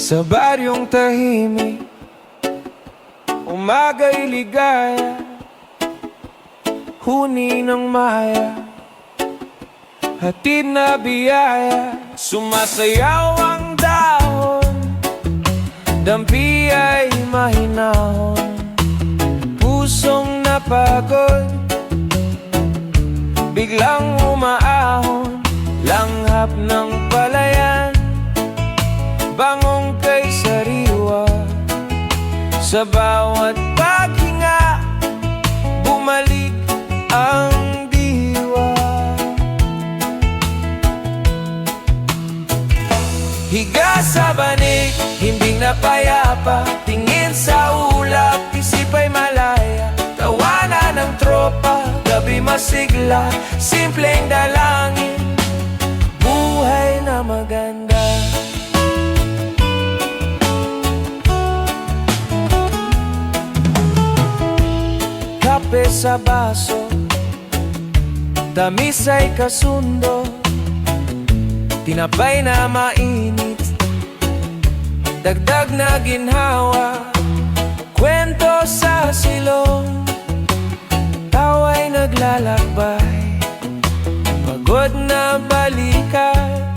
Sa baryong tahimik, umaga'y ligaya, huni ng maya, hatid na biyaya. Sumasayaw ang dahon, dampi ay mahinahon, pusong napagod, biglang umaahon. Langhap ng palayan, bangong kay sariwa. Sa bawat paghinga, bumalik ang diwa. Higa sa banig, himbing na payapa, tingin sa ulap, isip ay malaya. Tawanan ng tropa, gabi masigla, simpleng dalangin, buhay na maganda. Kape sa baso, tamis ay kasundo, tinapay na mainit, dagdag na ginhawa, kwento sa silong, tawa'y naglalakbay, pagod na balikan,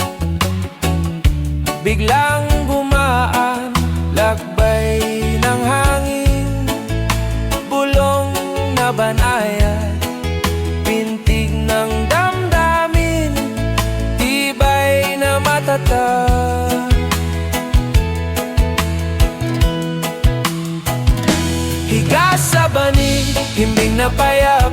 biglang gumaan, lakbay ng hangin, bulong na banayad, pintig ng damdamin, tibay na matatag. Higa sa banig, himbing na payapa,